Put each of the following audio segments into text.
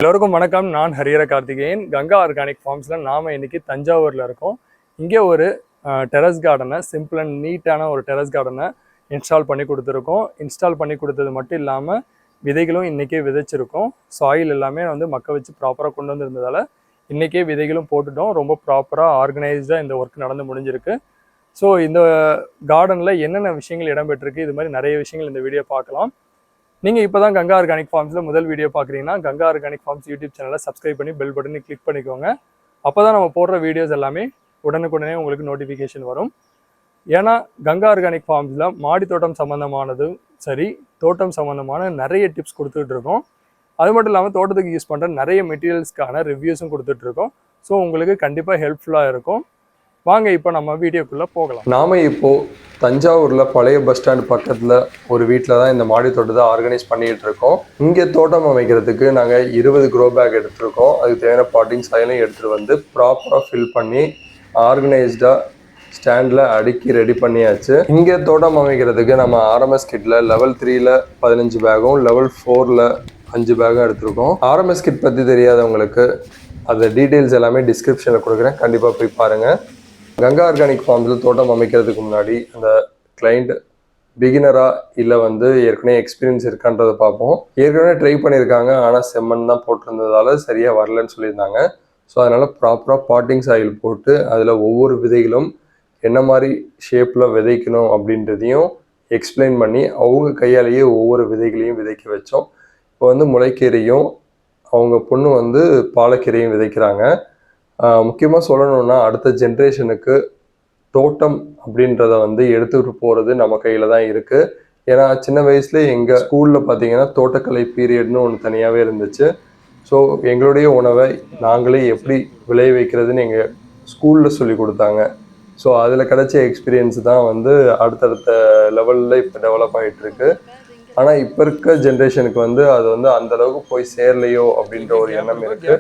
எல்லோருக்கும் வணக்கம். நான் ஹரிஹர கார்த்திகேயன். கங்கா ஆர்கானிக் ஃபார்ம்ஸில் நாம் இன்றைக்கி தஞ்சாவூரில் இருக்கோம். இங்கே ஒரு டெரஸ் கார்டனை, சிம்பிள் அண்ட் நீட்டான ஒரு டெரஸ் கார்டனை இன்ஸ்டால் பண்ணி கொடுத்துருக்கோம். இன்ஸ்டால் பண்ணி கொடுத்தது மட்டும் இல்லாமல் விதைகளும் இன்றைக்கே விதைச்சிருக்கோம். சாயில் எல்லாமே மக்க வச்சு ப்ராப்பராக கொண்டு வந்திருந்ததால் இன்றைக்கே விதைகளும் போட்டுட்டோம். ரொம்ப ப்ராப்பராக ஆர்கனைஸ்டாக இந்த ஒர்க் நடந்து முடிஞ்சிருக்கு. ஸோ இந்த கார்டனில் என்னென்ன விஷயங்கள் இடம்பெற்றிருக்கு, இது மாதிரி நிறைய விஷயங்கள் இந்த வீடியோ பார்க்கலாம். நீங்கள் இப்போ தான் கங்கா ஆர்கானிக் ஃபார்ம்ஸில் முதல் வீடியோ பார்க்குறீங்கன்னா கங்கா ஆர்கானிக் ஃபார்ம்ஸ் யூடியூப் சேனலை சப்ஸ்கிரைப் பண்ணி பெல் பட்டனை கிளிக் பண்ணிக்கோங்க. அப்போ தான் நம்ம போடுற வீடியோஸ் எல்லாமே உடனுக்குடனே உங்களுக்கு நோட்டிஃபிகேஷன் வரும். ஏன்னா கங்கா ஆர்கானிக் ஃபார்ம்ஸில் மாடி தோட்டம் சம்மந்தமானதும் சரி, தோட்டம் சம்மந்தமான நிறைய டிப்ஸ் கொடுத்துட்ருக்கோம். அது மட்டும் இல்லாமல் தோட்டத்துக்கு யூஸ் பண்ணுற நிறைய மெட்டீரியல்ஸ்க்கான ரிவ்யூஸும் கொடுத்துட்ருக்கோம். ஸோ உங்களுக்கு கண்டிப்பாக ஹெல்ப்ஃபுல்லாக இருக்கும். வாங்க இப்போ நம்ம வீடியோக்குள்ளே போகலாம். நாம் இப்போது தஞ்சாவூரில் பழைய பஸ் ஸ்டாண்ட் பக்கத்தில் ஒரு வீட்டில் தான் இந்த மாடி தோட்டத்தை ஆர்கனைஸ் பண்ணிகிட்டு இருக்கோம். இங்கே தோட்டம் அமைக்கிறதுக்கு நாங்கள் 20 க்ரோ பேக் எடுத்துருக்கோம். அதுக்கு தேவையான பாட்டிங் சாயிலையும் எடுத்துகிட்டு வந்து ப்ராப்பராக ஃபில் பண்ணி ஆர்கனைஸ்டாக ஸ்டாண்டில் அடுக்கி ரெடி பண்ணியாச்சு. இங்கே தோட்டம் அமைக்கிறதுக்கு நம்ம ஆர்எம்எஸ் கிட்டில் லெவல் 3ல் 15 பேகும் லெவல் 4ல் 5 பேகும் எடுத்திருக்கோம். ஆர்எம்எஸ் கிட் பற்றி தெரியாதவங்களுக்கு அந்த டீட்டெயில்ஸ் எல்லாமே டிஸ்கிரிப்ஷனில் கொடுக்குறேன், கண்டிப்பாக போய் பாருங்கள். கங்கா ஆர்கானிக் ஃபார்ம்ஸில் தோட்டம் அமைக்கிறதுக்கு முன்னாடி அந்த கிளைண்ட் பிகினரா இல்லை ஏற்கனவே எக்ஸ்பீரியன்ஸ் இருக்கான்றதை பார்ப்போம். ஏற்கனவே ட்ரை பண்ணியிருக்காங்க, ஆனால் செம்மண் தான் போட்டிருந்ததால சரியாக வரலன்னு சொல்லியிருந்தாங்க. ஸோ அதனால் ப்ராப்பராக பாட்டிங் சாயில் போட்டு அதில் ஒவ்வொரு விதைகளும் என்ன மாதிரி ஷேப்பில் விதைக்கணும் அப்படின்றதையும் எக்ஸ்பிளைன் பண்ணி அவங்க கையாலேயே ஒவ்வொரு விதைகளையும் விதைக்க வச்சோம். இப்போ முளைக்கீரையும் அவங்க பொண்ணு பாலக்கீரையும் விதைக்கிறாங்க. முக்கியமாக சொல்லணும்னா அடுத்த ஜென்ரேஷனுக்கு தோட்டம் அப்படின்றத எடுத்துகிட்டு போகிறது நம்ம கையில் தான் இருக்குது. ஏன்னா சின்ன வயசுல எங்கள் ஸ்கூலில் பார்த்தீங்கன்னா தோட்டக்கலை பீரியட்னு ஒன்று தனியாகவே இருந்துச்சு. ஸோ எங்களுடைய உணவை நாங்களே எப்படி விளைய வைக்கிறதுன்னு எங்கள் ஸ்கூலில் சொல்லி கொடுத்தாங்க. ஸோ அதில் கிடைச்ச எக்ஸ்பீரியன்ஸ் தான் அடுத்தடுத்த லெவலில் இப்போ டெவலப் ஆகிட்டுருக்கு. ஆனால் இப்போ இருக்க ஜென்ரேஷனுக்கு அது அந்த அளவுக்கு போய் சேரலையோ அப்படின்ற ஒரு எண்ணம் இருக்கு.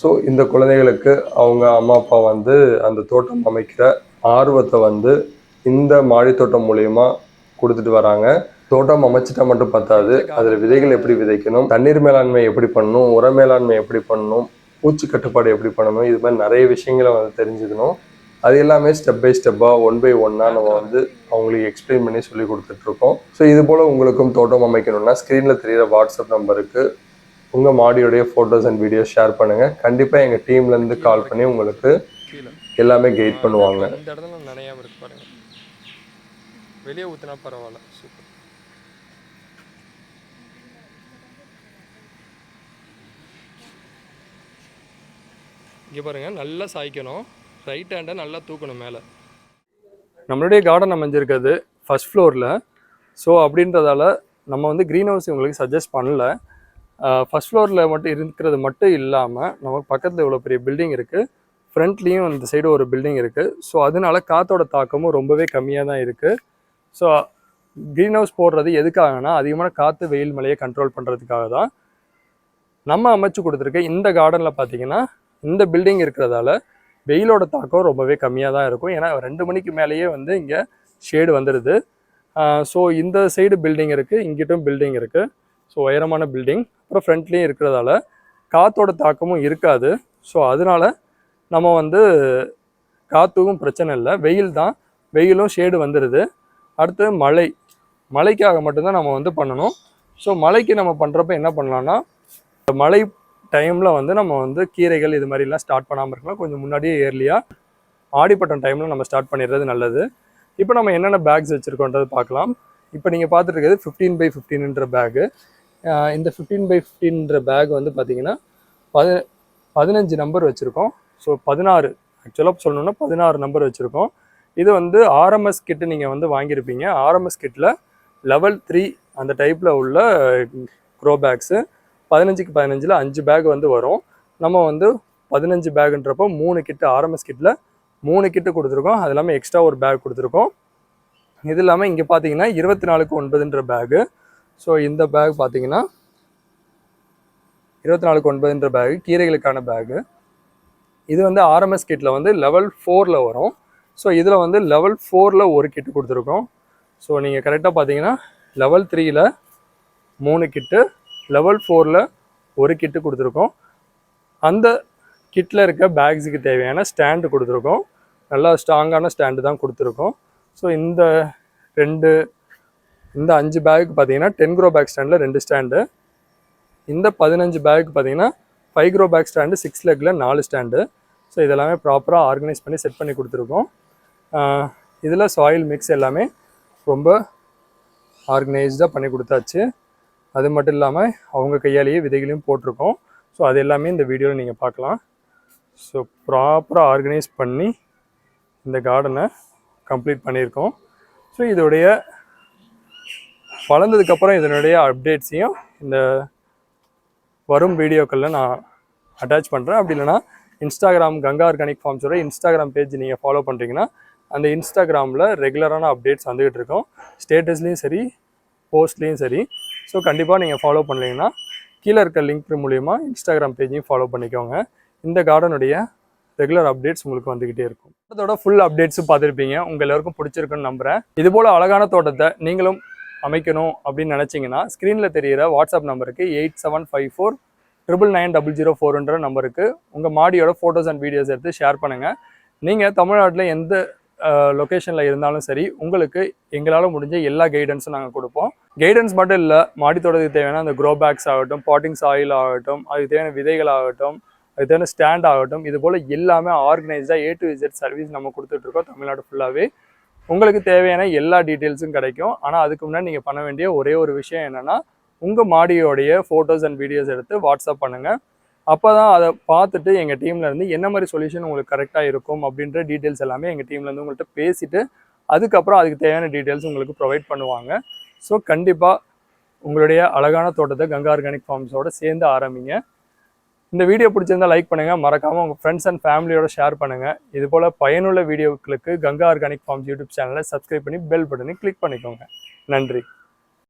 ஸோ இந்த குழந்தைகளுக்கு அவங்க அம்மா அப்பா அந்த தோட்டம் அமைக்கிற ஆர்வத்தை இந்த மாடி தோட்டம் மூலயமா கொடுத்துட்டு வராங்க. தோட்டம் அமைச்சிட்டா மட்டும் பத்தாது, அதில் விதைகள் எப்படி விதைக்கணும், தண்ணீர் மேலாண்மை எப்படி பண்ணணும், உர மேலாண்மை எப்படி பண்ணணும், பூச்சி கட்டுப்பாடு எப்படி பண்ணணும், இது மாதிரி நிறைய விஷயங்களை தெரிஞ்சுக்கணும். அது எல்லாமே ஸ்டெப் பை ஸ்டெப்பாக 1 by 1 நம்ம அவங்களுக்கு எக்ஸ்பிளைன் பண்ணி சொல்லி கொடுத்துட்ருக்கோம். ஸோ இது போல் உங்களுக்கும் தோட்டம் அமைக்கணும்னா ஸ்க்ரீனில் தெரிகிற வாட்ஸ்அப் நம்பருக்கு உங்கள் மாடியோடைய ஃபோட்டோஸ் அண்ட் வீடியோஸ் ஷேர் பண்ணுங்கள். கண்டிப்பாக எங்கள் டீம்லேருந்து கால் பண்ணி உங்களுக்கு எல்லாமே கைட் பண்ணுவாங்க. இந்த இடத்துல நினையாம இருக்கு பாருங்கள், வெளியே ஊற்றினா பரவாயில்ல. சூப்பர். இங்கே பாருங்கள், நல்லா சாய்க்கணும், ரைட் ஹேண்டை நல்லா தூக்கணும் மேலே. நம்மளுடைய கார்டன் அமைஞ்சிருக்கிறது ஃபஸ்ட் ஃப்ளோரில். ஸோ அப்படின்றதால நம்ம க்ரீன் ஹவுஸ் உங்களுக்கு சஜஸ்ட் பண்ணல. ஃபஸ்ட் ஃப்ளோரில் மட்டும் இருக்கிறது மட்டும் இல்லாமல் நமக்கு பக்கத்தில் இவ்வளோ பெரிய பில்டிங் இருக்குது, ஃப்ரண்ட்லேயும் இந்த சைடு ஒரு பில்டிங் இருக்குது. ஸோ அதனால காற்றோட தாக்கமும் ரொம்பவே கம்மியாக தான் இருக்குது. ஸோ க்ரீன் ஹவுஸ் போடுறது எதுக்காகனா அதிகமான காற்று வெயில் மழையை கண்ட்ரோல் பண்ணுறதுக்காக தான். நம்ம அமைச்சு கொடுத்துருக்க இந்த கார்டனில் பார்த்திங்கன்னா இந்த பில்டிங் இருக்கிறதால வெயிலோட தாக்கம் ரொம்பவே கம்மியாக தான் இருக்கும். ஏன்னா 2 மணிக்கு மேலேயே இங்கே ஷேடு வந்துடுது. ஸோ இந்த சைடு பில்டிங் இருக்குது, இங்கிட்டும் பில்டிங் இருக்குது. ஸோ உயரமான பில்டிங், அப்புறம் ஃப்ரண்ட்லேயும் இருக்கிறதால காற்றோட தாக்கமும் இருக்காது. ஸோ அதனால் நம்ம காற்றுக்கும் பிரச்சனை இல்லை, வெயில் தான், வெயிலும் ஷேடு வந்துடுது. அடுத்து மழைக்காக மட்டும்தான் நம்ம பண்ணணும். ஸோ மழைக்கு நம்ம பண்ணுறப்ப என்ன பண்ணலான்னா, மழை டைமில் நம்ம கீரைகள் இது மாதிரிலாம் ஸ்டார்ட் பண்ணாமல் இருக்கலாம். கொஞ்சம் முன்னாடியே ஏர்லியாக ஆடிப்பட்டம் டைமில் நம்ம ஸ்டார்ட் பண்ணிடுறது நல்லது. இப்போ நம்ம என்னென்ன பேக்ஸ் வச்சுருக்கோன்றது பார்க்கலாம். இப்போ நீங்கள் பார்த்துட்டு இருக்கிறது 15 by 15ன்ற பேகு. இந்த 15 by 15ன்ற பேக் பார்த்திங்கன்னா 15 நம்பர் வச்சுருக்கோம். ஸோ 16 ஆக்சுவலாக சொல்லணுன்னா 16 நம்பர் வச்சுருக்கோம். இது ஆர்எம்எஸ் கிட்டு நீங்கள் வாங்கியிருப்பீங்க. ஆர்எம்எஸ் கிட்டில் லெவல் 3 அந்த டைப்பில் உள்ள க்ரோ பேக்ஸு 15க்கு 15ல் 5 பேக் வரும். நம்ம 15 பேக்குன்றப்போ 3 கிட்டு ஆர்எம்எஸ் கிட்டில் 3 கிட்டு கொடுத்துருக்கோம். அது இல்லாமல் எக்ஸ்ட்ரா ஒரு பேக் கொடுத்துருக்கோம். இது இல்லாமல் இங்கே பார்த்தீங்கன்னா 24க்கு 9ன்ற பேகு. ஸோ இந்த பேக் பார்த்தீங்கன்னா 24க்கு 9ன்ற பேகு கீரைகளுக்கான பேகு. இது ஆர்எம்எஸ் கிட்டில் லெவல் 4ல் வரும். ஸோ இதில் லெவல் 4ல் ஒரு கிட்டு கொடுத்துருக்கோம். ஸோ நீங்கள் கரெக்டாக பார்த்தீங்கன்னா லெவல் 3ல் 3 கிட்டு, லெவல் 4ல் ஒரு கிட்டு கொடுத்துருக்கோம். அந்த கிட்டில் இருக்க பேக்ஸுக்கு தேவையான ஸ்டாண்டு கொடுத்துருக்கோம். நல்லா ஸ்ட்ராங்கான ஸ்டாண்டு தான் கொடுத்துருக்கோம். ஸோ இந்த 5 பேக்கு பார்த்தீங்கன்னா 10 க்ரோ பேக் ஸ்டாண்டில் 2 ஸ்டாண்டு, இந்த 15 பேக்கு பார்த்தீங்கன்னா 5 grow bag stand 6 லெக்கில் 4 stand. So இதெல்லாமே ப்ராப்பராக ஆர்கனைஸ் பண்ணி செட் பண்ணி கொடுத்துருக்கோம். இதில் சாயில் மிக்ஸ் எல்லாமே ரொம்ப ஆர்கனைஸ்டாக பண்ணி கொடுத்தாச்சு. அது மட்டும் இல்லாமல் அவங்க கையாலேயே விதைகளையும் போட்டிருக்கோம். ஸோ அது எல்லாமே இந்த வீடியோவில் நீங்கள் பார்க்கலாம். ஸோ ப்ராப்பராக ஆர்கனைஸ் பண்ணி இந்த கார்டனை கம்ப்ளீட் பண்ணியிருக்கோம். ஸோ இதோடைய வளர்ந்ததுக்கப்புறம் இதனுடைய அப்டேட்ஸையும் இந்த வரும் வீடியோக்களில் நான் அட்டாச் பண்ணுறேன். அப்படி இல்லைனா இன்ஸ்டாகிராம் கங்கா ஆர்கானிக் ஃபார்ம்ஸோட இன்ஸ்டாகிராம் பேஜ் நீங்கள் ஃபாலோ பண்ணுறீங்கன்னா அந்த இன்ஸ்டாகிராமில் ரெகுலரான அப்டேட்ஸ் வந்துகிட்டு இருக்கோம். ஸ்டேட்டஸ்லேயும் சரி, போஸ்ட்லேயும் சரி. ஸோ கண்டிப்பாக நீங்கள் ஃபாலோ பண்ணீங்கன்னா கீழே இருக்க லிங்க் மூலிமா இன்ஸ்டாகிராம் பேஜையும் ஃபாலோ பண்ணிக்கோங்க. இந்த கார்டனுடைய ரெகுலர் அப்டேட்ஸ் உங்களுக்கு வந்துக்கிட்டே இருக்கும். அதோட ஃபுல் அப்டேட்ஸும் பார்த்துருப்பீங்க. உங்கள் எல்லாருக்கும் பிடிச்சிருக்குன்னு நம்புகிறேன். இதுபோல் அழகான தோட்டத்தை நீங்களும் அமைக்கணும் அப்படின்னு நினச்சிங்கன்னா ஸ்க்ரீனில் தெரிகிற வாட்ஸ்அப் நம்பருக்கு 8754999004 நம்பருக்கு உங்கள் மாடியோட ஃபோட்டோஸ் அண்ட் வீடியோஸ் எடுத்து ஷேர் பண்ணுங்கள். நீங்கள் தமிழ்நாட்டில் எந்த லொக்கேஷனில் இருந்தாலும் சரி, உங்களுக்கு எங்களால் முடிஞ்ச எல்லா கைடன்ஸும் நாங்கள் கொடுப்போம். கைடன்ஸ் மட்டும் இல்லை, மாடி தோட்டத்துக்கு தேவையான அந்த க்ரோ பேக்ஸ் ஆகட்டும், பாட்டிங் சாயில் ஆகட்டும், அதுக்கு தேவையான விதைகள் ஆகட்டும், அதுக்கு தேவையான ஸ்டாண்ட் ஆகட்டும், இது போல் எல்லாமே ஆர்கனைஸ்டாக A to Z சர்வீஸ் நம்ம கொடுத்துட்ருக்கோம் தமிழ்நாடு ஃபுல்லாகவே. உங்களுக்கு தேவையான எல்லா டீட்டெயில்ஸும் கிடைக்கும். ஆனால் அதுக்கு முன்னாடி நீங்கள் பண்ண வேண்டிய ஒரே ஒரு விஷயம் என்னென்னா, உங்கள் மாடியோடைய ஃபோட்டோஸ் அண்ட் வீடியோஸ் எடுத்து வாட்ஸ்அப் பண்ணுங்கள். அப்போ தான் அதை பார்த்துட்டு எங்கள் டீம்லேருந்து என்ன மாதிரி சொல்யூஷன் உங்களுக்கு கரெக்டாக இருக்கும் அப்படின்ற டீட்டெயில்ஸ் எல்லாமே எங்கள் டீம்லேருந்து உங்கள்கிட்ட பேசிவிட்டு அதுக்கப்புறம் அதுக்கு தேவையான டீட்டெயில்ஸ் உங்களுக்கு ப்ரொவைட் பண்ணுவாங்க. ஸோ கண்டிப்பாக உங்களுடைய அழகான தோட்டத்தை கங்கா ஆர்கானிக் ஃபார்ம்ஸோடு சேர்ந்து ஆரம்பிங்க. இந்த வீடியோ பிடிச்சிருந்தால் லைக் பண்ணுங்கள், மறக்காமல் உங்கள் ஃப்ரெண்ட்ஸ் அண்ட் ஃபேமிலியோட ஷேர் பண்ணுங்கள். இதுபோல் பயனுள்ள வீடியோக்களுக்கு கங்கா ஆர்கானிக் ஃபார்ம்ஸ் யூடியூப் சேனலை சப்ஸ்கிரைப் பண்ணி பெல் பட்டனை கிளிக் பண்ணிக்கோங்க. நன்றி.